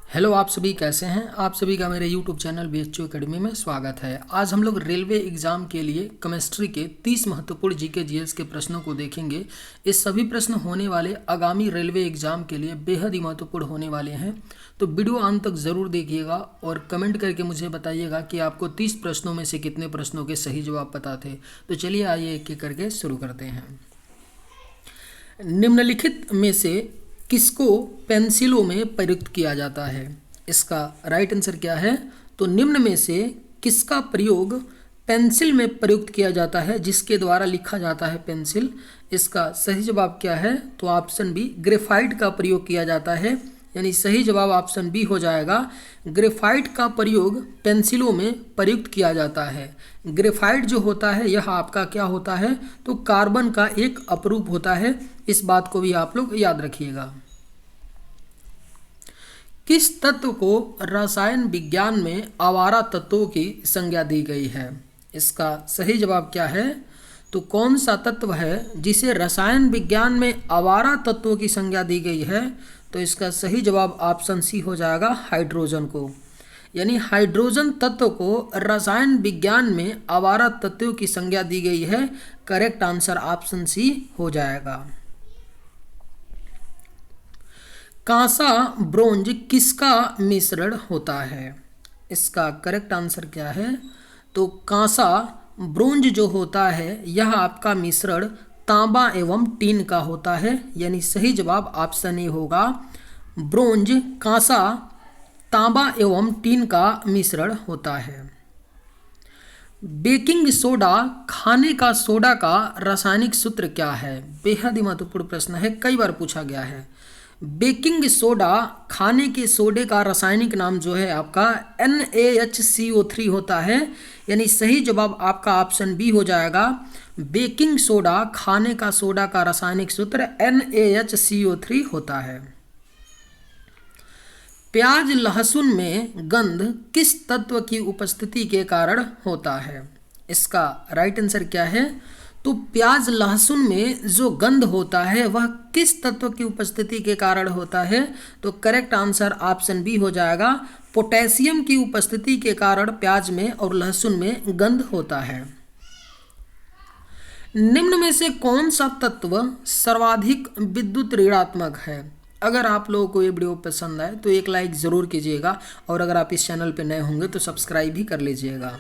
Hello, आप सभी कैसे हैं। आप सभी का मेरे यूट्यूब चैनल BHU एकेडमी में स्वागत है। आज हम लोग रेलवे एग्ज़ाम के लिए केमिस्ट्री के 30 महत्वपूर्ण जीके जीएस के प्रश्नों को देखेंगे। ये सभी प्रश्न होने वाले आगामी रेलवे एग्ज़ाम के लिए बेहद ही महत्वपूर्ण होने वाले हैं, तो वीडियो अंत तक ज़रूर देखिएगा और कमेंट करके मुझे बताइएगा कि आपको 30 प्रश्नों में से कितने प्रश्नों के सही जवाब पता थे। तो चलिए आइए एक एक करके शुरू करते हैं। निम्नलिखित में से किसको पेंसिलों में प्रयुक्त किया जाता है? इसका राइट आंसर क्या है? तो निम्न में से किसका प्रयोग पेंसिल में प्रयुक्त किया जाता है, जिसके द्वारा लिखा जाता है पेंसिल? इसका सही जवाब क्या है? तो ऑप्शन बी, ग्रेफाइट का प्रयोग किया जाता है। यानी सही जवाब ऑप्शन बी हो जाएगा। ग्रेफाइट का प्रयोग पेंसिलों में प्रयुक्त किया जाता है। ग्रेफाइट जो होता है यह आपका क्या होता है? तो कार्बन का एक अपरूप होता है। इस बात को भी आप लोग याद रखिएगा। किस तत्व को रसायन विज्ञान में आवारा तत्वों की संज्ञा दी गई है? इसका सही जवाब क्या है? तो कौन सा तत्व है जिसे रसायन विज्ञान में आवारा तत्वों की संज्ञा दी गई है? तो इसका सही जवाब ऑप्शन सी हो जाएगा, हाइड्रोजन को। यानी हाइड्रोजन तत्व को रसायन विज्ञान में आवारा तत्वों की संज्ञा दी गई है। करेक्ट आंसर ऑप्शन सी हो जाएगा। कांसा ब्रोंज किसका मिश्रण होता है? इसका करेक्ट आंसर क्या है? तो कांसा ब्रोंज जो होता है यह आपका मिश्रण तांबा एवं टीन का होता है। यानी सही जवाब ऑप्शन ए होगा। ब्रोंज, कांसा, तांबा एवं टीन का मिश्रण होता है। बेकिंग सोडा, खाने का सोडा का रासायनिक सूत्र क्या है? बेहद ही महत्वपूर्ण प्रश्न है, कई बार पूछा गया है। बेकिंग सोडा, खाने के सोडे का रासायनिक नाम जो है आपका NaHCO3 होता है। यानी सही जवाब आपका ऑप्शन बी हो जाएगा। बेकिंग सोडा, खाने का सोडा का रासायनिक सूत्र NaHCO3 होता है। प्याज लहसुन में गंध किस तत्व की उपस्थिति के कारण होता है? इसका राइट आंसर क्या है? तो प्याज लहसुन में जो गंध होता है वह किस तत्व की उपस्थिति के कारण होता है? तो करेक्ट आंसर ऑप्शन बी हो जाएगा। पोटेशियम की उपस्थिति के कारण प्याज में और लहसुन में गंध होता है। निम्न में से कौन सा तत्व सर्वाधिक विद्युत ऋणात्मक है? अगर आप लोगों को ये वीडियो पसंद आए तो एक लाइक ज़रूर कीजिएगा और अगर आप इस चैनल पर नए होंगे तो सब्सक्राइब भी कर लीजिएगा।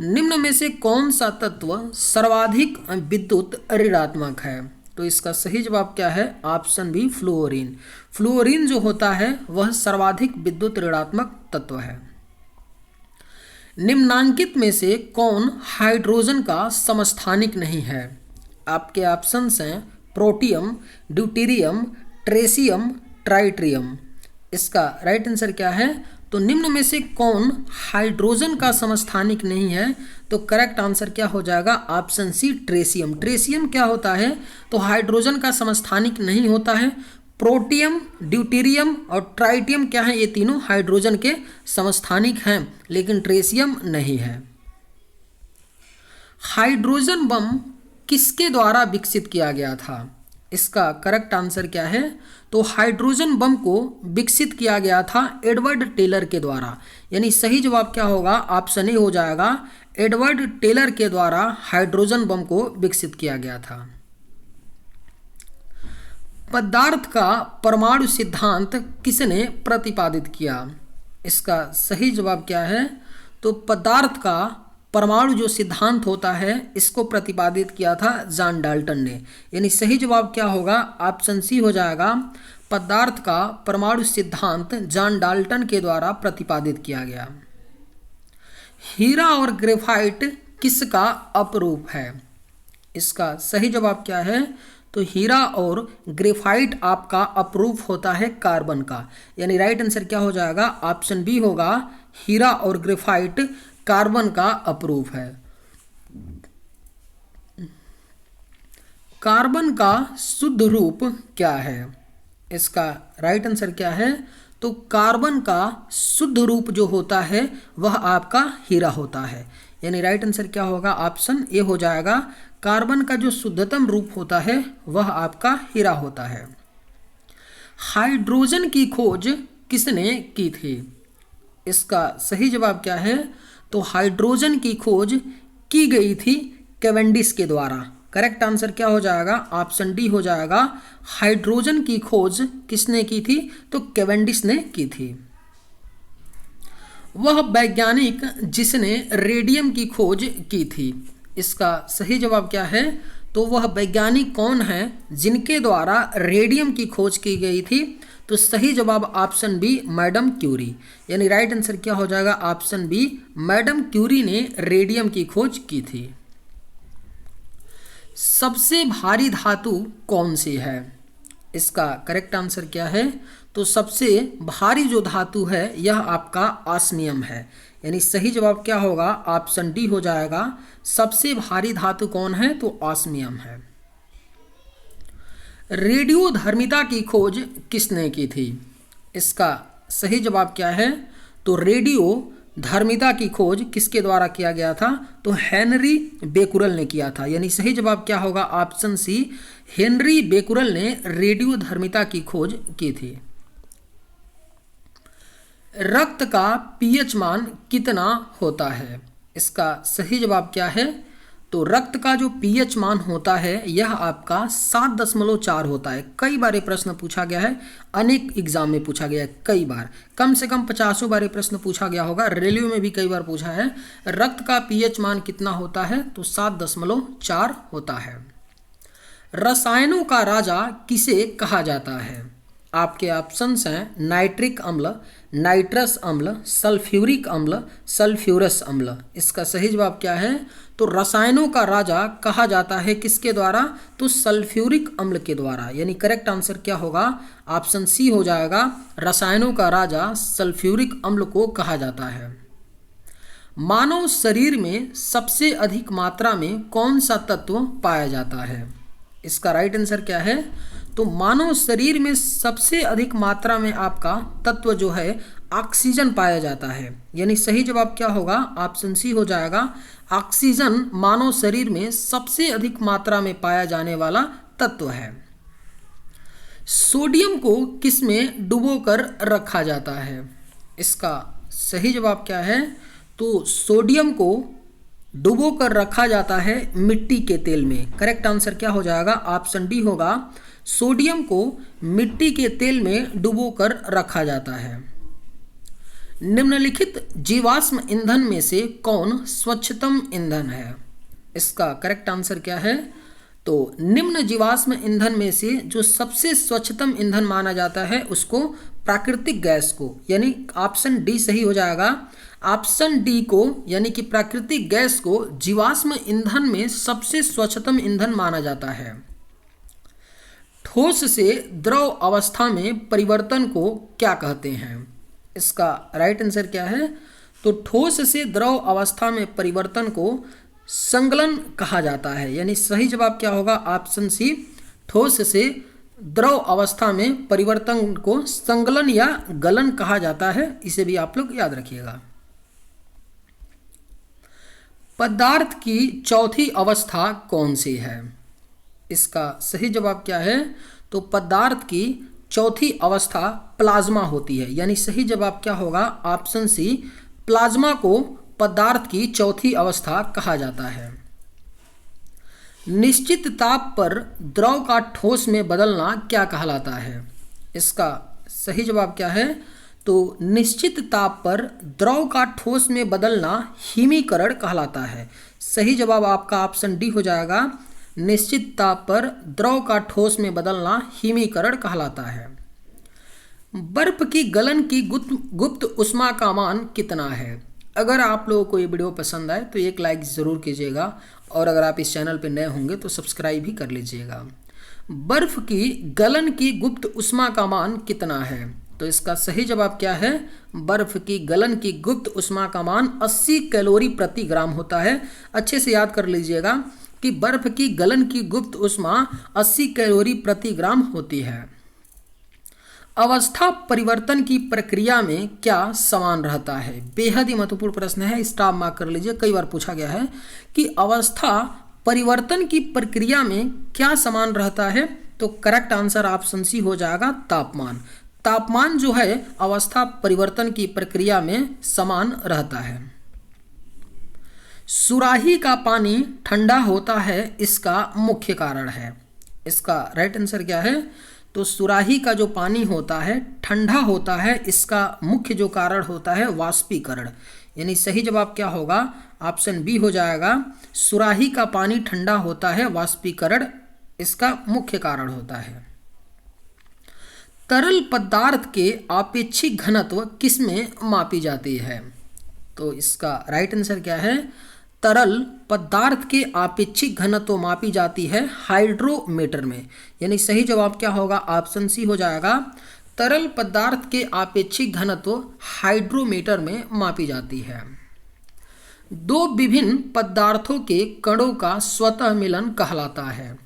निम्न में से कौन सा तत्व सर्वाधिक विद्युत ऋणात्मक है? तो इसका सही जवाब क्या है? Option B, fluorine. फ्लोरीन जो होता है वह सर्वाधिक विद्युत ऋणात्मक तत्व है। निम्नांकित में से कौन हाइड्रोजन का समस्थानिक नहीं है? आपके ऑप्शंस हैं प्रोटियम, ड्यूटेरियम, ट्रेसियम, ट्राइट्रियम। इसका राइट आंसर क्या है? तो निम्न में से कौन हाइड्रोजन का समस्थानिक नहीं है? तो करेक्ट आंसर क्या हो जाएगा? Option C, ट्रेसियम। ट्रेसियम क्या होता है? तो हाइड्रोजन का समस्थानिक नहीं होता है। प्रोटियम, ड्यूटेरियम और ट्राइटियम क्या है? ये तीनों हाइड्रोजन के समस्थानिक हैं, लेकिन ट्रेसियम नहीं है। हाइड्रोजन बम किसके द्वारा विकसित किया गया था? इसका करेक्ट आंसर क्या है? तो हाइड्रोजन बम को विकसित किया गया था एडवर्ड टेलर के द्वारा। यानी सही जवाब क्या होगा? ऑप्शन ए हो जाएगा। एडवर्ड टेलर के द्वारा हाइड्रोजन बम को विकसित किया गया था। पदार्थ का परमाणु सिद्धांत किसने प्रतिपादित किया? इसका सही जवाब क्या है? तो पदार्थ का परमाणु जो सिद्धांत होता है इसको प्रतिपादित किया था जॉन डाल्टन ने। यानी सही जवाब क्या होगा? ऑप्शन सी हो जाएगा। पदार्थ का परमाणु सिद्धांत जॉन डाल्टन के द्वारा प्रतिपादित किया गया। हीरा और ग्रेफाइट किसका अपरूप है? इसका सही जवाब क्या है? तो हीरा और ग्रेफाइट आपका अपरूप होता है कार्बन का। यानी राइट आंसर क्या हो जाएगा? ऑप्शन बी होगा। हीरा और ग्रेफाइट कार्बन का अपरूप है। कार्बन का शुद्ध रूप क्या है? इसका राइट आंसर क्या है? तो कार्बन का शुद्ध रूप जो होता है वह आपका हीरा होता है। यानी राइट आंसर क्या होगा? ऑप्शन ए हो जाएगा। कार्बन का जो शुद्धतम रूप होता है वह आपका हीरा होता है। हाइड्रोजन की खोज किसने की थी? इसका सही जवाब क्या है? तो हाइड्रोजन की खोज की गई थी कैवेंडिश के द्वारा। करेक्ट आंसर क्या हो जाएगा? ऑप्शन डी हो जाएगा। हाइड्रोजन की खोज किसने की थी? तो कैवेंडिश ने की थी। वह वैज्ञानिक जिसने रेडियम की खोज की थी। इसका सही जवाब क्या है? तो वह वैज्ञानिक कौन है जिनके द्वारा रेडियम की खोज की गई थी? तो सही जवाब ऑप्शन बी, मैडम क्यूरी। यानी राइट आंसर क्या हो जाएगा? ऑप्शन बी, मैडम क्यूरी ने रेडियम की खोज की थी। सबसे भारी धातु कौन सी है? इसका करेक्ट आंसर क्या है? तो सबसे भारी जो धातु है यह आपका ऑस्मियम है। यानी सही जवाब क्या होगा? ऑप्शन डी हो जाएगा। सबसे भारी धातु कौन है? तो ऑस्मियम है। रेडियोधर्मिता की खोज किसने की थी? इसका सही जवाब क्या है? तो रेडियोधर्मिता की खोज किसके द्वारा किया गया था? तो हेनरी बेकुरल ने किया था। यानी सही जवाब क्या होगा? ऑप्शन सी, हेनरी बेकुरल ने रेडियोधर्मिता की खोज की थी। रक्त का पीएच मान कितना होता है? इसका सही जवाब क्या है? तो रक्त का जो पीएच मान होता है यह आपका 7.4 होता है। कई बार ये प्रश्न पूछा गया है, अनेक एग्जाम में पूछा गया है, कई बार, कम से कम 50 बार ये प्रश्न पूछा गया होगा। रेलवे में भी कई बार पूछा है। रक्त का पीएच मान कितना होता है? तो 7.4 होता है। रसायनों का राजा किसे कहा जाता है? आपके ऑप्शंस हैं नाइट्रिक अम्ल, नाइट्रस अम्ल, सल्फ्यूरिक अम्ल, सल्फ्यूरस अम्ल। इसका सही जवाब क्या है? तो रसायनों का राजा कहा जाता है किसके द्वारा? तो सल्फ्यूरिक अम्ल के द्वारा। यानी करेक्ट आंसर क्या होगा? ऑप्शन सी हो जाएगा। रसायनों का राजा सल्फ्यूरिक अम्ल को कहा जाता है। मानव शरीर में सबसे अधिक मात्रा में कौन सा तत्व पाया जाता है? इसका राइट आंसर क्या है? तो मानव शरीर में सबसे अधिक मात्रा में आपका तत्व जो है ऑक्सीजन पाया जाता है। यानी सही जवाब क्या होगा? ऑप्शन सी हो जाएगा। ऑक्सीजन मानव शरीर में सबसे अधिक मात्रा में पाया जाने वाला तत्व है। सोडियम को किस में डुबोकर रखा जाता है? इसका सही जवाब क्या है? तो सोडियम को डुबोकर रखा जाता है मिट्टी के तेल में। करेक्ट आंसर क्या हो जाएगा? ऑप्शन डी होगा। सोडियम को मिट्टी के तेल में डुबोकर रखा जाता है। निम्नलिखित जीवाश्म ईंधन में से कौन स्वच्छतम ईंधन है? इसका करेक्ट आंसर क्या है? तो निम्न जीवाश्म ईंधन में से जो सबसे स्वच्छतम ईंधन माना जाता है उसको प्राकृतिक गैस को, यानी ऑप्शन डी सही हो जाएगा। ऑप्शन डी को यानी कि प्राकृतिक गैस को जीवाश्म ईंधन में सबसे स्वच्छतम ईंधन माना जाता है। ठोस से द्रव अवस्था में परिवर्तन को क्या कहते हैं? इसका राइट आंसर क्या है? तो ठोस से द्रव अवस्था में परिवर्तन को संगलन कहा जाता है। यानी सही जवाब क्या होगा? ऑप्शन सी, ठोस से द्रव अवस्था में परिवर्तन को संगलन या गलन कहा जाता है। इसे भी आप लोग याद रखिएगा। पदार्थ की चौथी अवस्था कौन सी है? इसका सही जवाब क्या है? तो पदार्थ की चौथी अवस्था प्लाज्मा होती है। यानी सही जवाब क्या होगा? ऑप्शन सी, प्लाज्मा को पदार्थ की चौथी अवस्था कहा जाता है। निश्चित ताप पर द्रव का ठोस में बदलना क्या कहलाता है? इसका सही जवाब क्या है? तो निश्चित ताप पर द्रव का ठोस में बदलना हिमीकरण कहलाता है। सही जवाब आपका ऑप्शन डी हो जाएगा। निश्चित ताप पर द्रव का ठोस में बदलना हिमीकरण कहलाता है। बर्फ की गलन की गुप्त ऊष्मा का मान कितना है? अगर आप लोगों को ये वीडियो पसंद आए तो एक लाइक ज़रूर कीजिएगा और अगर आप इस चैनल पर नए होंगे तो सब्सक्राइब भी कर लीजिएगा। बर्फ की गलन की गुप्त ऊष्मा का मान कितना है? तो इसका सही जवाब क्या है? बर्फ की गलन की गुप्त ऊष्मा का मान 80 कैलोरी प्रति ग्राम होता है। अच्छे से याद कर लीजिएगा कि बर्फ की गलन की गुप्त ऊष्मा 80 कैलोरी प्रति ग्राम होती है। अवस्था परिवर्तन की प्रक्रिया में क्या समान रहता है? बेहद ही महत्वपूर्ण प्रश्न है, स्टॉप मार्क कर लीजिए। कई बार पूछा गया है कि अवस्था परिवर्तन की प्रक्रिया में क्या समान रहता है? तो करेक्ट आंसर ऑप्शन सी हो जाएगा, तापमान। तापमान जो है अवस्था परिवर्तन की प्रक्रिया में समान रहता है। सुराही का पानी ठंडा होता है, इसका मुख्य कारण है। इसका राइट आंसर क्या है? तो सुराही का जो पानी होता है ठंडा होता है, इसका मुख्य जो कारण होता है वाष्पीकरण। यानी सही जवाब क्या होगा? ऑप्शन बी हो जाएगा। सुराही का पानी ठंडा होता है, वाष्पीकरण इसका मुख्य कारण होता है। तरल पदार्थ के आपेक्षिक घनत्व किस में मापी जाती है? तो इसका राइट आंसर क्या है? तरल पदार्थ के आपेक्षिक घनत्व मापी जाती है हाइड्रोमीटर में। यानी सही जवाब क्या होगा? ऑप्शन सी हो जाएगा। तरल पदार्थ के आपेक्षिक घनत्व हाइड्रोमीटर में मापी जाती है। दो विभिन्न पदार्थों के कणों का स्वतः मिलन कहलाता है।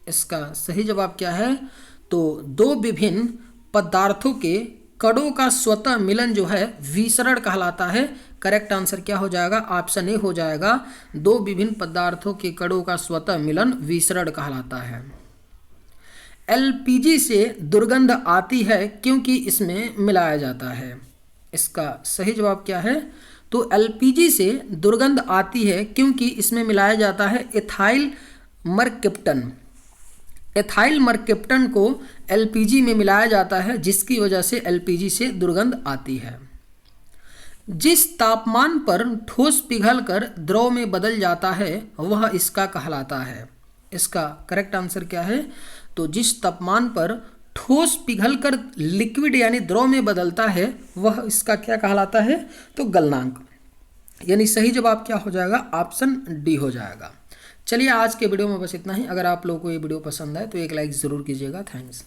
इसका सही जवाब क्या है? तो दो विभिन्न पदार्थों के कणों का स्वतः मिलन जो है विसरण कहलाता है। करेक्ट आंसर क्या हो जाएगा? ऑप्शन ए हो जाएगा। दो विभिन्न पदार्थों के कणों का स्वतः मिलन विसरण कहलाता है। एलपीजी से दुर्गंध आती है क्योंकि इसमें मिलाया जाता है। इसका सही जवाब क्या है? तो एलपीजी से दुर्गंध आती है क्योंकि इसमें मिलाया जाता है एथाइल मरकैप्टन। एथाइल मरकैप्टन को एलपीजी में मिलाया जाता है, जिसकी वजह से एलपीजी से दुर्गंध आती है। जिस तापमान पर ठोस पिघलकर द्रव में बदल जाता है वह इसका कहलाता है। इसका करेक्ट आंसर क्या है? तो जिस तापमान पर ठोस पिघलकर लिक्विड यानी द्रव में बदलता है वह इसका क्या कहलाता है? तो गलनांक। यानी सही जवाब क्या हो जाएगा? ऑप्शन डी हो जाएगा। चलिए आज के वीडियो में बस इतना ही। अगर आप लोगों को ये वीडियो पसंद आए तो एक लाइक ज़रूर कीजिएगा। थैंक्स।